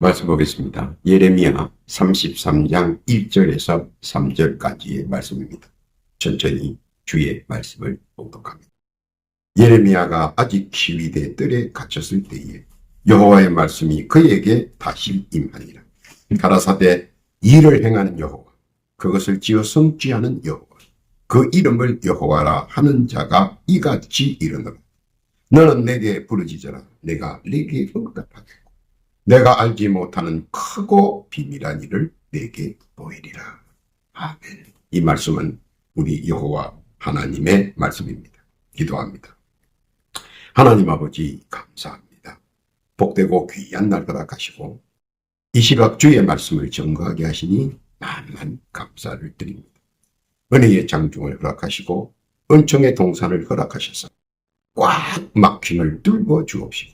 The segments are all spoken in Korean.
말씀 보겠습니다. 예레미야 33장 1절에서 3절까지의 말씀입니다. 천천히 주의 말씀을 봉독합니다. 예레미야가 아직 시위대 뜰에 갇혔을 때에 여호와의 말씀이 그에게 다시 임하니라. 가라사대 일을 행하는 여호와, 그것을 지어 성취하는 여호와, 그 이름을 여호와라 하는 자가 이같이 이르노라. 너는 내게 부르짖어라. 내가 내게 응답하겠고 내가 알지 못하는 크고 비밀한 일을 내게 보이리라. 아멘. 이 말씀은 우리 여호와 하나님의 말씀입니다. 기도합니다. 하나님 아버지 감사합니다. 복되고 귀한 날 허락하시고 이 시각 주의 말씀을 증거하게 하시니 만만 감사를 드립니다. 은혜의 장중을 허락하시고 은총의 동산을 허락하셔서 꽉 막힘을 뚫어 주옵시고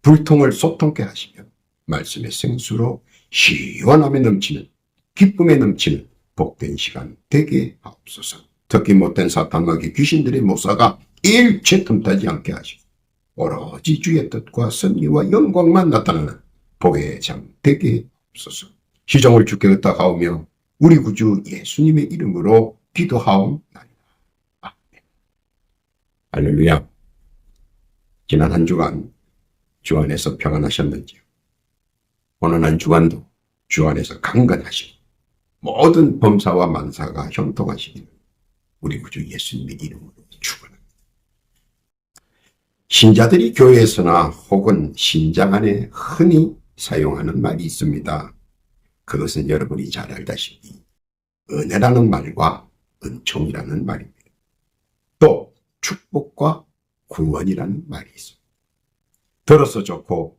불통을 소통케 하시며 말씀의 생수로 시원함에 넘치는 기쁨에 넘치는 복된 시간 되게 하옵소서. 듣기 못된 사탄마귀 귀신들의 모사가 일체 틈타지 않게 하시고 오로지 주의 뜻과 선리와 영광만 나타나는 복의 장 되게 하옵소서. 시종을 주께 의탁하오며 우리 구주 예수님의 이름으로 기도하옵나이다. 아멘. 할렐루야. 지난 한 주간 주 안에서 평안하셨는지요? 오늘 한 주간도 주 안에서 강건하시고 모든 범사와 만사가 형통하시기를 우리 구주 예수님의 이름으로 축원합니다. 신자들이 교회에서나 혹은 신장 안에 흔히 사용하는 말이 있습니다. 그것은 여러분이 잘 알다시피 은혜라는 말과 은총이라는 말입니다. 또 축복과 구원이라는 말이 있습니다. 들어서 좋고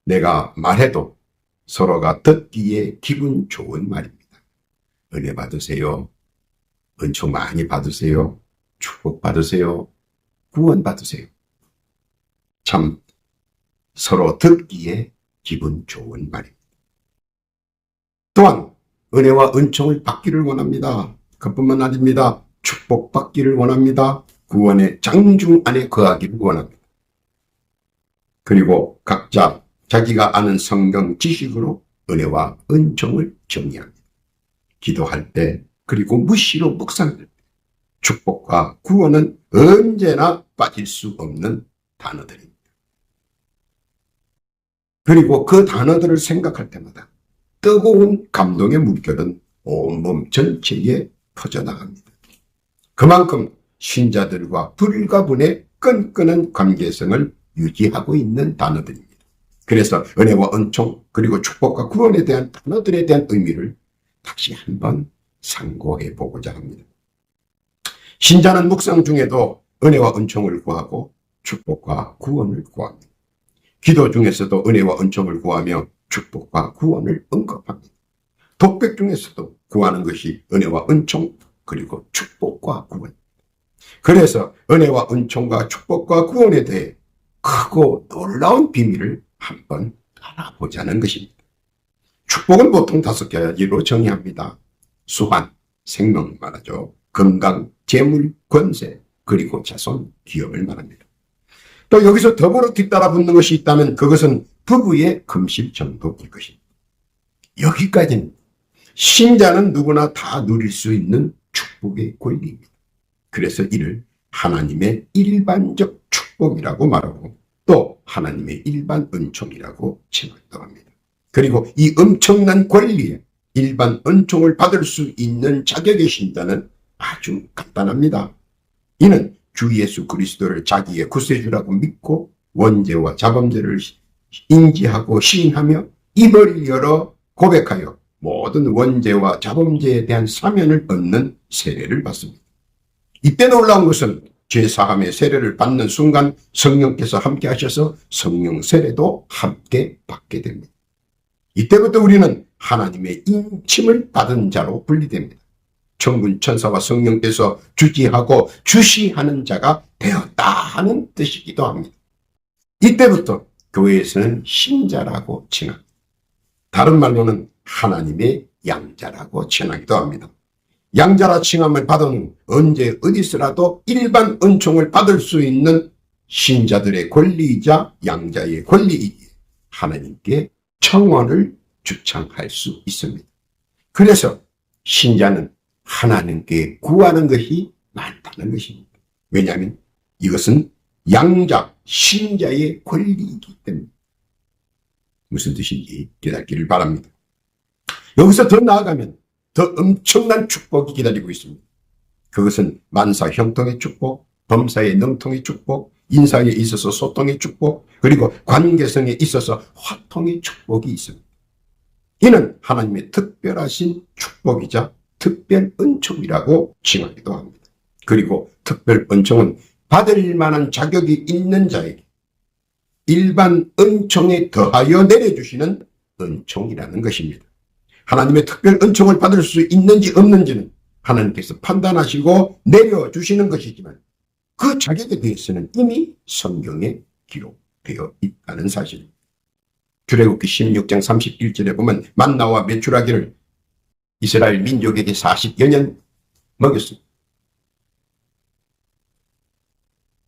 내가 말해도 서로가 듣기에 기분 좋은 말입니다. 은혜 받으세요. 은총 많이 받으세요. 축복 받으세요. 구원 받으세요. 참 서로 듣기에 기분 좋은 말입니다. 또한 은혜와 은총을 받기를 원합니다. 그뿐만 아닙니다. 축복 받기를 원합니다. 구원의 장중 안에 거하기를 원합니다. 그리고 각자 자기가 아는 성경 지식으로 은혜와 은총을 정의합니다. 기도할 때 그리고 무시로 묵상할 때 축복과 구원은 언제나 빠질 수 없는 단어들입니다. 그리고 그 단어들을 생각할 때마다 뜨거운 감동의 물결은 온몸 전체에 퍼져나갑니다. 그만큼 신자들과 불가분의 끈끈한 관계성을 유지하고 있는 단어들입니다. 그래서 은혜와 은총 그리고 축복과 구원에 대한 단어들에 대한 의미를 다시 한번 상고해 보고자 합니다. 신자는 묵상 중에도 은혜와 은총을 구하고 축복과 구원을 구합니다. 기도 중에서도 은혜와 은총을 구하며 축복과 구원을 언급합니다. 독백 중에서도 구하는 것이 은혜와 은총 그리고 축복과 구원. 그래서 은혜와 은총과 축복과 구원에 대해 크고 놀라운 비밀을 한번 알아보자는 것입니다. 축복은 보통 5가지로 정의합니다. 수환, 생명 말하죠. 건강, 재물, 권세, 그리고 자손, 기업을 말합니다. 또 여기서 더불어 뒤따라 붙는 것이 있다면 그것은 부부의 금실정도일 것입니다. 여기까지는 신자는 누구나 다 누릴 수 있는 축복의 권리입니다. 그래서 이를 하나님의 일반적 축복이라고 말하고 또 하나님의 일반 은총이라고 칭하기도 합니다. 그리고 이 엄청난 권리에 일반 은총을 받을 수 있는 자격의 신자는 아주 간단합니다. 이는 주 예수 그리스도를 자기의 구세주라고 믿고 원죄와 자범죄를 인지하고 시인하며 입을 열어 고백하여 모든 원죄와 자범죄에 대한 사면을 얻는 세례를 받습니다. 이때 놀라운 것은 죄사함의 세례를 받는 순간 성령께서 함께 하셔서 성령 세례도 함께 받게 됩니다. 이때부터 우리는 하나님의 인침을 받은 자로 분리됩니다. 천군 천사와 성령께서 주지하고 주시하는 자가 되었다 하는 뜻이기도 합니다. 이때부터 교회에서는 신자라고 칭합니다. 다른 말로는 하나님의 양자라고 칭하기도 합니다. 양자라 칭함을 받은 언제 어디서라도 일반 은총을 받을 수 있는 신자들의 권리이자 양자의 권리이기에 하나님께 청원을 주창할 수 있습니다. 그래서 신자는 하나님께 구하는 것이 많다는 것입니다. 왜냐하면 이것은 양자, 신자의 권리이기 때문에. 무슨 뜻인지 깨닫기를 바랍니다. 여기서 더 나아가면 더 엄청난 축복이 기다리고 있습니다. 그것은 만사 형통의 축복, 범사의 능통의 축복, 인상에 있어서 소통의 축복, 그리고 관계성에 있어서 화통의 축복이 있습니다. 이는 하나님의 특별하신 축복이자 특별 은총이라고 칭하기도 합니다. 그리고 특별 은총은 받을 만한 자격이 있는 자에게 일반 은총에 더하여 내려주시는 은총이라는 것입니다. 하나님의 특별 은총을 받을 수 있는지 없는지는 하나님께서 판단하시고 내려주시는 것이지만 그 자격에 대해서는 이미 성경에 기록되어 있다는 사실입니다. 출애굽기 16장 31절에 보면 만나와 메추라기를 이스라엘 민족에게 40여 년 먹였습니다.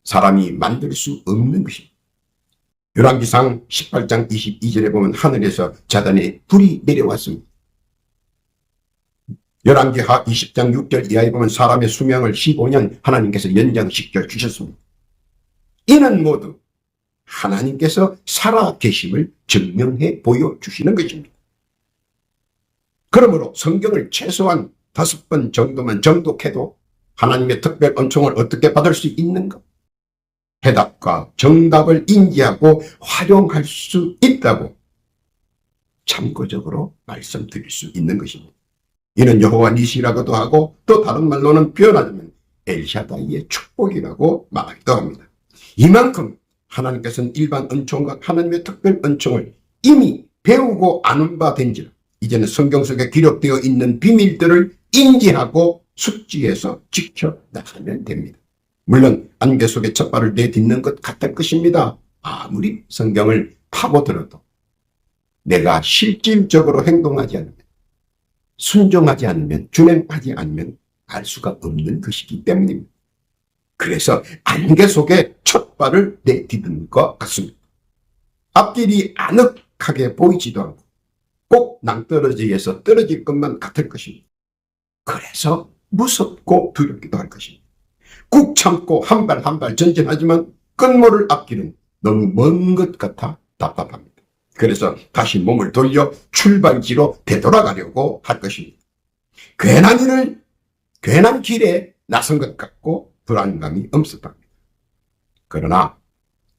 사람이 만들 수 없는 것입니다. 열왕기상 18장 22절에 보면 하늘에서 자단에 불이 내려왔습니다. 열왕기하 20장 6절 이하에 보면 사람의 수명을 15년 하나님께서 연장시켜 주셨습니다. 이는 모두 하나님께서 살아계심을 증명해 보여주시는 것입니다. 그러므로 성경을 최소한 5번 정도만 정독해도 하나님의 특별 은총을 어떻게 받을 수 있는가? 해답과 정답을 인지하고 활용할 수 있다고 참고적으로 말씀드릴 수 있는 것입니다. 이는 여호와 니시라고도 하고 또 다른 말로는 표현하자면 엘샤다이의 축복이라고 말하기도 합니다. 이만큼 하나님께서는 일반 은총과 하나님의 특별 은총을 이미 배우고 아는 바 된지라 이제는 성경 속에 기록되어 있는 비밀들을 인지하고 숙지해서 지켜나가면 됩니다. 물론 안개 속에 첫발을 내딛는 것 같을 것입니다. 아무리 성경을 파고들어도 내가 실질적으로 행동하지 않으면, 순종하지 않으면, 준행하지 않으면 알 수가 없는 것이기 때문입니다. 그래서 안개 속에 첫발을 내딛는 것 같습니다. 앞길이 아늑하게 보이지도 않고 꼭 낭떠러지에서 떨어질 것만 같을 것입니다. 그래서 무섭고 두렵기도 할 것입니다. 꾹 참고 한 발 한 발 전진하지만 끝모를 앞길은 너무 먼 것 같아 답답합니다. 그래서 다시 몸을 돌려 출발지로 되돌아가려고 할 것입니다. 괜한 길에 나선 것 같고 불안감이 엄습합니다. 그러나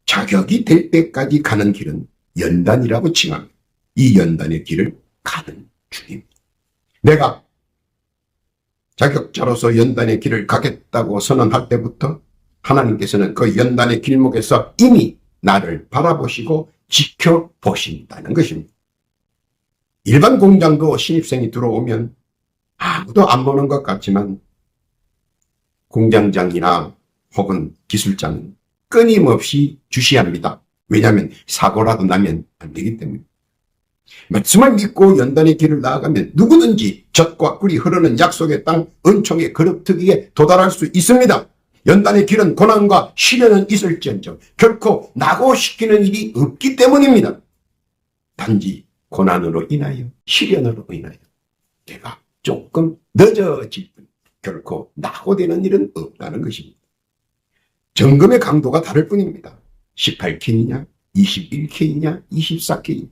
자격이 될 때까지 가는 길은 연단이라고 칭합니다. 이 연단의 길을 가는 중입니다. 내가 자격자로서 연단의 길을 가겠다고 선언할 때부터 하나님께서는 그 연단의 길목에서 이미 나를 바라보시고 지켜보신다는 것입니다. 일반 공장도 신입생이 들어오면 아무도 안 보는 것 같지만 공장장이나 혹은 기술자는 끊임없이 주시합니다. 왜냐하면 사고라도 나면 안 되기 때문에. 말씀을 믿고 연단의 길을 나아가면 누구든지 젖과 꿀이 흐르는 약속의 땅 은총의 그릇뜨기에 도달할 수 있습니다. 연단의 길은 고난과 시련은 있을지언정 결코 낙오시키는 일이 없기 때문입니다. 단지 고난으로 인하여 시련으로 인하여 내가 조금 늦어질 뿐 결코 낙오되는 일은 없다는 것입니다. 점검의 강도가 다를 뿐입니다. 18K이냐 21K이냐 24K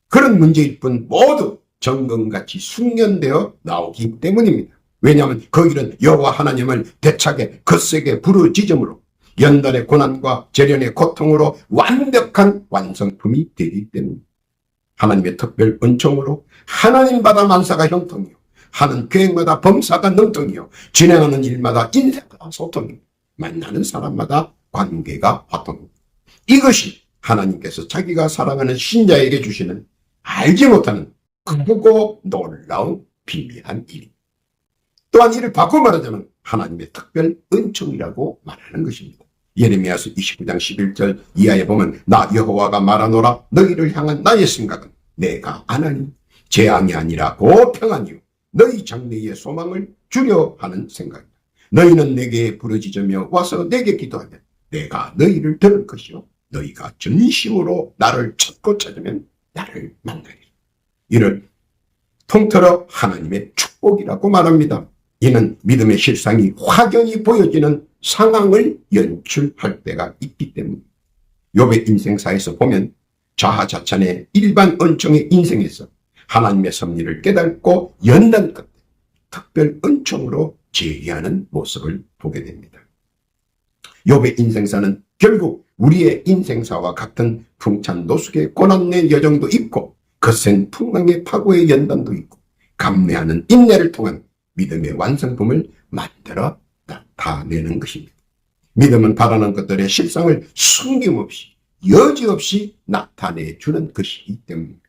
그런 문제일 뿐 모두 점검같이 숙련되어 나오기 때문입니다. 왜냐하면 그 길은 여호와 하나님을 대차게 거세게 부르짖음으로 연단의 고난과 재련의 고통으로 완벽한 완성품이 되기 때문입니다. 하나님의 특별 은총으로 하나님마다 만사가 형통이요 하는 계획마다 범사가 능통이요 진행하는 일마다 인사가 소통이요 만나는 사람마다 관계가 화통입니다. 이것이 하나님께서 자기가 사랑하는 신자에게 주시는 알지 못하는 크고 놀라운 비밀한 일입니다. 또한 이를 바꿔 말하자면 하나님의 특별 은총이라고 말하는 것입니다. 예레미야서 29장 11절 이하에 보면 나 여호와가 말하노라 너희를 향한 나의 생각은 내가 아나니 재앙이 아니라 곧 평안이요 너희 장래의 소망을 주려 하는 생각이다. 너희는 내게 부르짖으며 와서 내게 기도하면 내가 너희를 들을 것이요 너희가 전심으로 나를 찾고 찾으면 나를 만나리라. 이를 통틀어 하나님의 축복이라고 말합니다. 이는 믿음의 실상이 확연히 보여지는 상황을 연출할 때가 있기 때문입니다. 욥의 인생사에서 보면 자하자찬의 일반 은총의 인생에서 하나님의 섭리를 깨닫고 연단 끝에 특별 은총으로 재기하는 모습을 보게 됩니다. 욥의 인생사는 결국 우리의 인생사와 같은 풍찬 노숙의 고난의 여정도 있고 거센 풍랑의 파고의 연단도 있고 감내하는 인내를 통한 믿음의 완성품을 만들어 나타내는 것입니다. 믿음은 바라는 것들의 실상을 숨김없이 여지없이 나타내주는 것이기 때문입니다.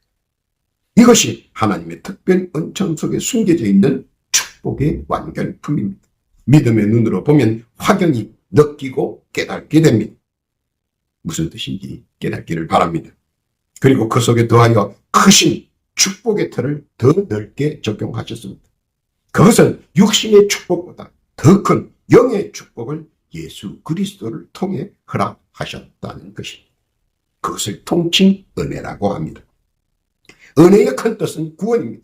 이것이 하나님의 특별 은총 속에 숨겨져 있는 축복의 완결품입니다. 믿음의 눈으로 보면 확연히 느끼고 깨닫게 됩니다. 무슨 뜻인지 깨닫기를 바랍니다. 그리고 그 속에 더하여 크신 축복의 틀을 더 넓게 적용하셨습니다. 그것은 육신의 축복보다 더 큰 영의 축복을 예수 그리스도를 통해 허락하셨다는 것입니다. 그것을 통칭 은혜라고 합니다. 은혜의 큰 뜻은 구원입니다.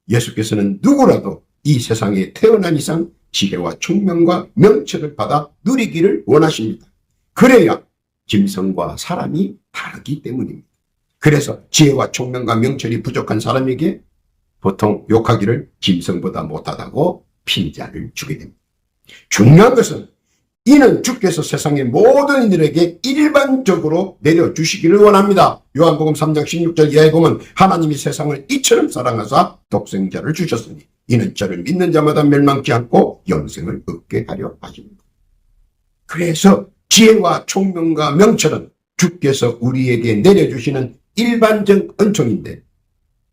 예수께서는 누구라도 이 세상에 태어난 이상 지혜와 총명과 명철을 받아 누리기를 원하십니다. 그래야 짐승과 사람이 다르기 때문입니다. 그래서 지혜와 총명과 명철이 부족한 사람에게 보통 욕하기를 짐승보다 못하다고 핀자를 주게 됩니다. 중요한 것은 이는 주께서 세상의 모든 이들에게 일반적으로 내려주시기를 원합니다. 요한복음 3장 16절 이하에 보면 하나님이 세상을 이처럼 사랑하사 독생자를 주셨으니 이는 저를 믿는 자마다 멸망치 않고 영생을 얻게 하려 하십니다. 그래서 지혜와 총명과 명철은 주께서 우리에게 내려주시는 일반적 은총인데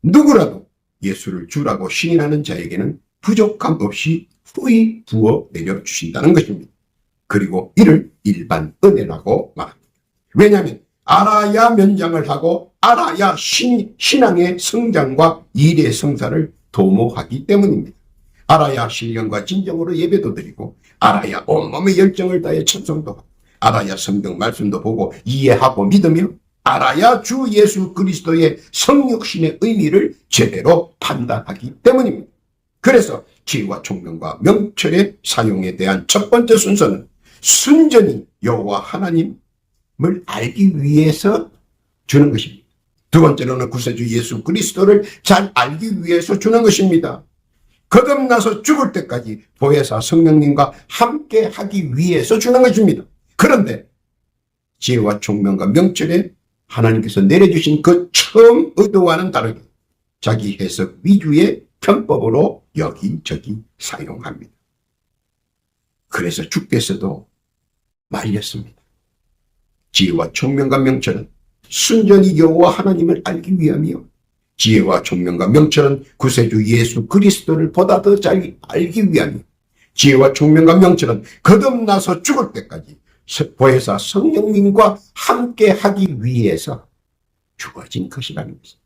누구라도 예수를 주라고 시인하는 자에게는 부족함 없이 후히 부어 내려주신다는 것입니다. 그리고 이를 일반 은혜라고 말합니다. 왜냐하면 알아야 면장을 하고 알아야 신앙의 성장과 일의 성사를 도모하기 때문입니다. 알아야 신령과 진정으로 예배도 드리고 알아야 온몸의 열정을 다해 찬송도 하고 알아야 성경 말씀도 보고 이해하고 믿으며 알아야 주 예수 그리스도의 성육신의 의미를 제대로 판단하기 때문입니다. 그래서 지혜와 총명과 명철의 사용에 대한 첫 번째 순서는 순전히 여호와 하나님을 알기 위해서 주는 것입니다. 두 번째로는 구세주 예수 그리스도를 잘 알기 위해서 주는 것입니다. 거듭나서 죽을 때까지 보혜사 성령님과 함께 하기 위해서 주는 것입니다. 그런데 지혜와 총명과 명철에 하나님께서 내려주신 그 처음 의도와는 다르게 자기 해석 위주의 편법으로 여기저기 사용합니다. 그래서 주께서도 말렸습니다. 지혜와 총명과 명철은 순전히 여호와 하나님을 알기 위함이요 지혜와 총명과 명철은 구세주 예수 그리스도를 보다 더 잘 알기 위함이요 지혜와 총명과 명철은 거듭나서 죽을 때까지 보혜사 성령님과 함께 하기 위해서 주어진 것이라는 것입니다.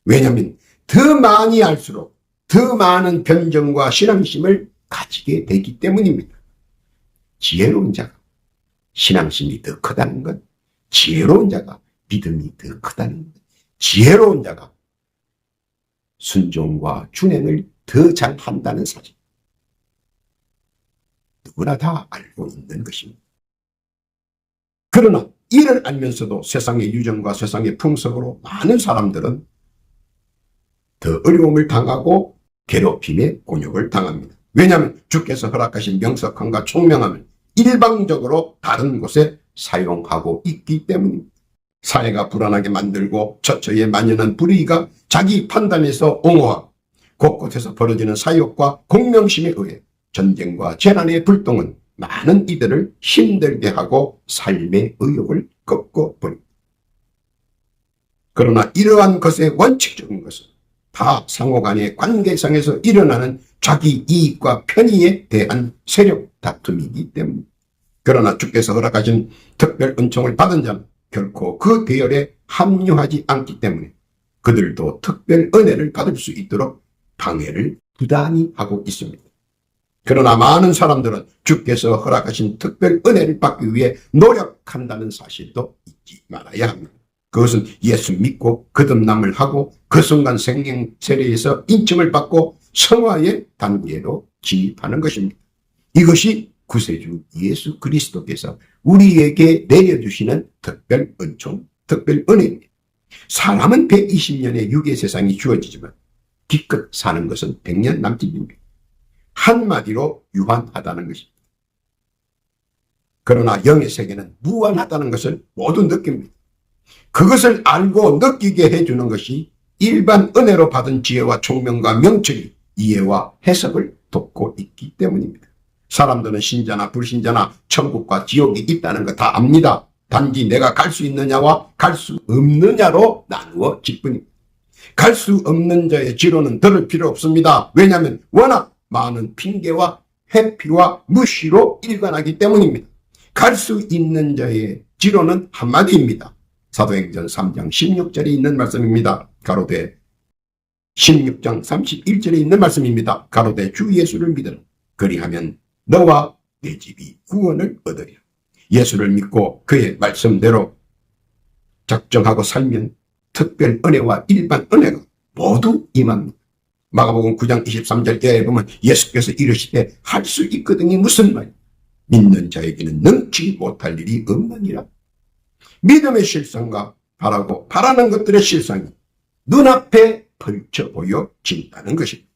왜냐하면 더 많이 알수록 더 많은 변정과 신앙심을 가지게 되기 때문입니다. 지혜로운 자가 신앙심이 더 크다는 것, 지혜로운 자가 믿음이 더 크다는 것, 지혜로운 자가 순종과 준행을 더 잘한다는 사실. 누구나 다 알고 있는 것입니다. 그러나 이를 알면서도 세상의 유전과 세상의 풍속으로 많은 사람들은 더 어려움을 당하고 괴롭힘에 곤욕을 당합니다. 왜냐하면 주께서 허락하신 명석함과 총명함을 일방적으로 다른 곳에 사용하고 있기 때문입니다. 사회가 불안하게 만들고 처처에 만연한 불의가 자기 판단에서 옹호하고 곳곳에서 벌어지는 사욕과 공명심에 의해 전쟁과 재난의 불똥은 많은 이들을 힘들게 하고 삶의 의욕을 꺾어버립니다. 그러나 이러한 것의 원칙적인 것은 다 상호간의 관계상에서 일어나는 자기 이익과 편의에 대한 세력 다툼이기 때문입니다. 그러나 주께서 허락하신 특별 은총을 받은 자는 결코 그 대열에 합류하지 않기 때문에 그들도 특별 은혜를 받을 수 있도록 방해를 부단히 하고 있습니다. 그러나 많은 사람들은 주께서 허락하신 특별 은혜를 받기 위해 노력한다는 사실도 잊지 말아야 합니다. 그것은 예수 믿고 거듭남을 하고 그 순간 생명 세례에서 인침을 받고 성화의 단계로 진입하는 것입니다. 이것이 구세주 예수 그리스도께서 우리에게 내려주시는 특별 은총, 특별 은혜입니다. 사람은 120년의 육의 세상이 주어지지만 기껏 사는 것은 100년 남짓입니다. 한마디로 유한하다는 것입니다. 그러나 영의 세계는 무한하다는 것을 모두 느낍니다. 그것을 알고 느끼게 해주는 것이 일반 은혜로 받은 지혜와 총명과 명철이 이해와 해석을 돕고 있기 때문입니다. 사람들은 신자나 불신자나 천국과 지옥이 있다는 거 다 압니다. 단지 내가 갈 수 있느냐와 갈 수 없느냐로 나누어질 뿐입니다. 갈 수 없는 자의 지로는 들을 필요 없습니다. 왜냐하면 워낙 많은 핑계와 회피와 무시로 일관하기 때문입니다. 갈 수 있는 자의 지로는 한마디입니다. 사도행전 3장 16절에 있는 말씀입니다. 가로되 16장 31절에 있는 말씀입니다. 가로되 주 예수를 믿으라. 그리하면 너와 내 집이 구원을 얻으리라. 예수를 믿고 그의 말씀대로 작정하고 살면 특별 은혜와 일반 은혜가 모두 임합니다. 마가복음 9장 23절에 보면 예수께서 이르시되 할 수 있거든이 무슨 말이냐. 믿는 자에게는 능치 못할 일이 없느니라. 믿음의 실상과 바라는 것들의 실상이 눈앞에 펼쳐 보여진다는 것입니다.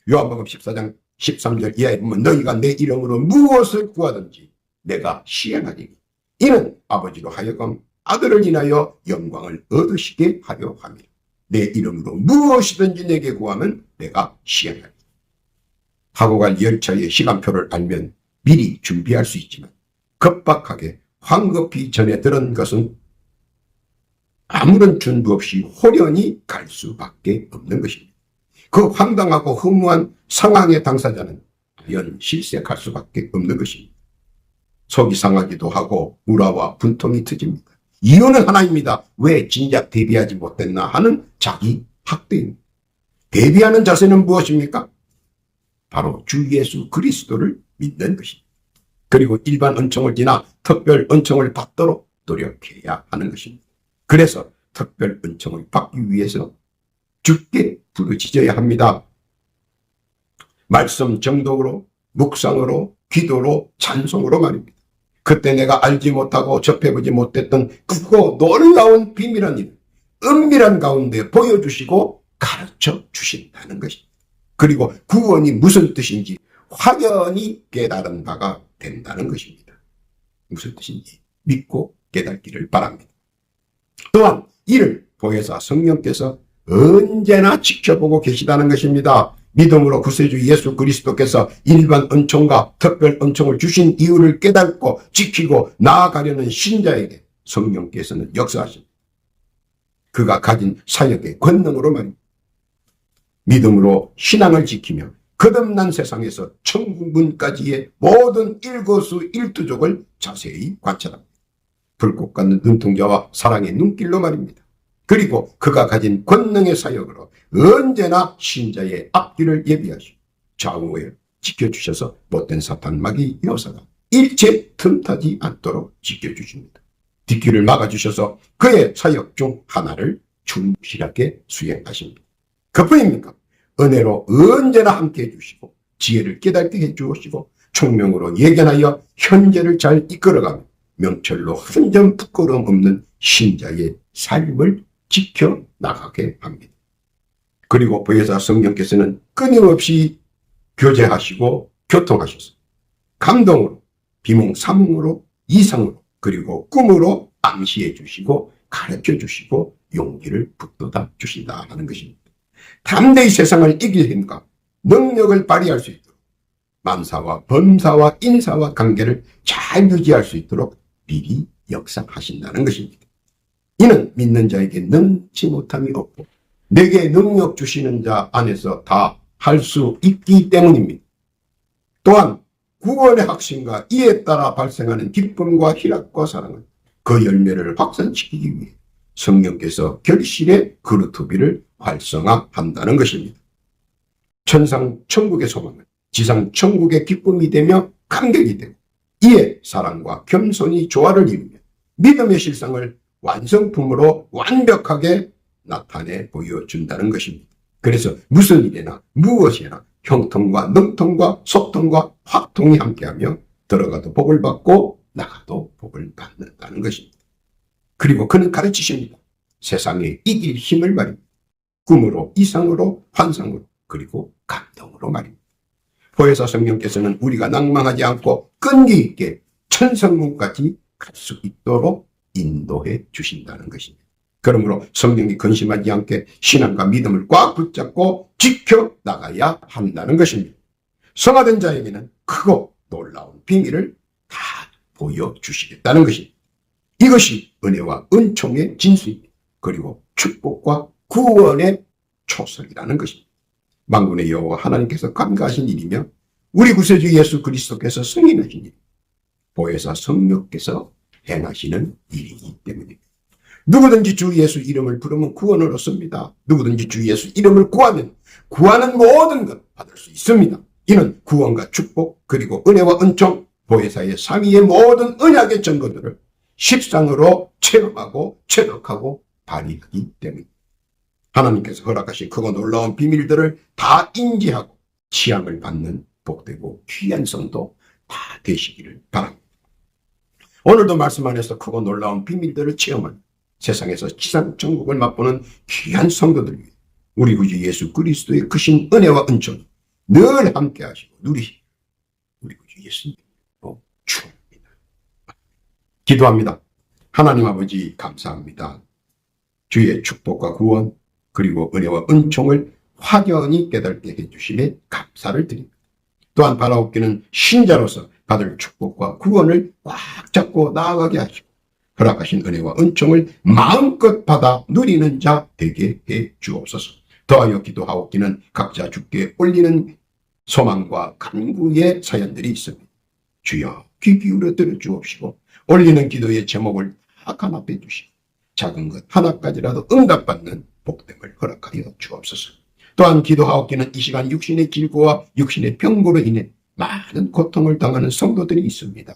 요한복음 14장 13절 이하에 보면 너희가 내 이름으로 무엇을 구하든지 내가 시행하리니 이는 아버지로 하여금 아들을 인하여 영광을 얻으시게 하려 함이라. 내 이름으로 무엇이든지 내게 구하면 내가 시행하리니. 타고 갈 열차의 시간표를 알면 미리 준비할 수 있지만 급박하게 황급히 전해 들은 것은 아무런 준비 없이 호련히 갈 수밖에 없는 것입니다. 그 황당하고 허무한 상황의 당사자는 과연 실색할 수밖에 없는 것입니다. 속이 상하기도 하고 우라와 분통이 터집니다. 이유는 하나입니다. 왜 진작 대비하지 못했나 하는 자기 학대입니다. 대비하는 자세는 무엇입니까? 바로 주 예수 그리스도를 믿는 것입니다. 그리고 일반 은총을 지나 특별 은총을 받도록 노력해야 하는 것입니다. 그래서 특별 은총을 받기 위해서 주께 부르짖어야 합니다. 말씀 정독으로, 묵상으로, 기도로, 찬송으로 말입니다. 그때 내가 알지 못하고 접해보지 못했던 크고 놀라운 비밀한 일, 은밀한 가운데 보여주시고 가르쳐 주신다는 것입니다. 그리고 구원이 무슨 뜻인지 확연히 깨달은 바가 된다는 것입니다. 무슨 뜻인지 믿고 깨닫기를 바랍니다. 또한 이를 보혜사 성령께서 언제나 지켜보고 계시다는 것입니다. 믿음으로 구세주 예수 그리스도께서 일반 은총과 특별 은총을 주신 이유를 깨닫고 지키고 나아가려는 신자에게 성령께서는 역사하십니다. 그가 가진 사역의 권능으로 말입니다. 믿음으로 신앙을 지키며 거듭난 세상에서 천국 문까지의 모든 일거수일투족을 자세히 관찰합니다. 불꽃 같는 눈동자와 사랑의 눈길로 말입니다. 그리고 그가 가진 권능의 사역으로 언제나 신자의 앞길을 예비하시고 좌우에 지켜주셔서 못된 사탄마귀 여사가 일체 틈타지 않도록 지켜주십니다. 뒷길을 막아주셔서 그의 사역 중 하나를 충실하게 수행하십니다. 그뿐입니까? 은혜로 언제나 함께 해주시고 지혜를 깨닫게 해주시고 총명으로 예견하여 현재를 잘 이끌어가며 명철로 한 점 부끄러움 없는 신자의 삶을 지켜나가게 합니다. 그리고 보혜사 성령께서는 끊임없이 교제하시고 교통하셔서 감동으로, 비몽사몽으로, 이상으로, 그리고 꿈으로 암시해 주시고 가르쳐 주시고 용기를 북돋아 주신다 하는 것입니다. 담대히 세상을 이길 힘과 능력을 발휘할 수 있도록 만사와 범사와 인사와 관계를 잘 유지할 수 있도록 미리 역사하신다는 것입니다. 이는 믿는 자에게 능치 못함이 없고 내게 능력 주시는 자 안에서 다 할 수 있기 때문입니다. 또한 구원의 확신과 이에 따라 발생하는 기쁨과 희락과 사랑은 그 열매를 확산시키기 위해 성령께서 결실의 그루터비를 활성화한다는 것입니다. 천상 천국의 소망은 지상 천국의 기쁨이 되며 감격이 되고 이에 사랑과 겸손이 조화를 이루며 믿음의 실상을 완성품으로 완벽하게 나타내 보여준다는 것입니다. 그래서 무슨 일이나 무엇이나 형통과 능통과 소통과 확통이 함께하며 들어가도 복을 받고 나가도 복을 받는다는 것입니다. 그리고 그는 가르치십니다. 세상에 이길 힘을 말입니다. 꿈으로, 이상으로, 환상으로, 그리고 감동으로 말입니다. 보혜사 성령께서는 우리가 낭망하지 않고 끈기 있게 천성문까지 갈 수 있도록 인도해 주신다는 것입니다. 그러므로 성령이 근심하지 않게 신앙과 믿음을 꽉 붙잡고 지켜나가야 한다는 것입니다. 성화된 자에게는 크고 놀라운 비밀을 다 보여주시겠다는 것입니다. 이것이 은혜와 은총의 진수입니다. 그리고 축복과 구원의 초석이라는 것입니다. 만군의 여호와 하나님께서 감가하신 일이며 우리 구세주 예수 그리스도께서 승인하신 일, 보혜사 성령께서 행하시는 일이기 때문입니다. 누구든지 주 예수 이름을 부르면 구원을 얻습니다. 누구든지 주 예수 이름을 구하면 구하는 모든 것 받을 수 있습니다. 이는 구원과 축복 그리고 은혜와 은총, 보혜사의 상위의 모든 언약의 증거들을 십상으로 체험하고 체득하고 발휘하기 때문입니다. 하나님께서 허락하신 크고 놀라운 비밀들을 다 인지하고 시험을 받는 복되고 귀한 성도 다 되시기를 바랍니다. 오늘도 말씀 안에서 크고 놀라운 비밀들을 체험한 세상에서 지상 천국을 맛보는 귀한 성도들 위해 우리 구주 예수 그리스도의 크신 은혜와 은총이 늘 함께 하시고 누리시고 우리 구주 예수님으로 축원합니다. 기도합니다. 하나님 아버지 감사합니다. 주의 축복과 구원 그리고 은혜와 은총을 확연히 깨닫게 해주심에 감사를 드립니다. 또한 바라옵기는 신자로서 받을 축복과 구원을 꽉 잡고 나아가게 하시고 허락하신 은혜와 은총을 마음껏 받아 누리는 자 되게 해 주옵소서. 더하여 기도하옵기는 각자 주께 올리는 소망과 간구의 사연들이 있습니다. 주여 귀 기울여 들어주옵시고 올리는 기도의 제목을 다 간합해 주시고 작은 것 하나까지라도 응답받는 복됨을 허락하여 주옵소서. 또한 기도하옵기는 이 시간 육신의 질고와 육신의 병고로 인해 많은 고통을 당하는 성도들이 있습니다.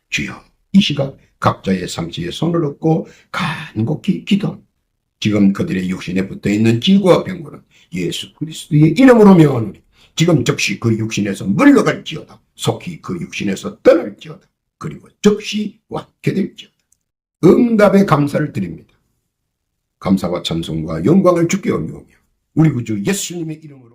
주여 이 시각 각자의 상처에 손을 얹고 간곡히 기도합니다. 지금 그들의 육신에 붙어있는 질고와 병고는 예수 그리스도의 이름으로 명하노니 지금 즉시 그 육신에서 물러갈지어다. 속히 그 육신에서 떠날지어다. 그리고 즉시 완쾌될지어다. 응답의 감사를 드립니다. 감사와 찬송과 영광을 주께 올리오며 우리 구주 예수님의 이름으로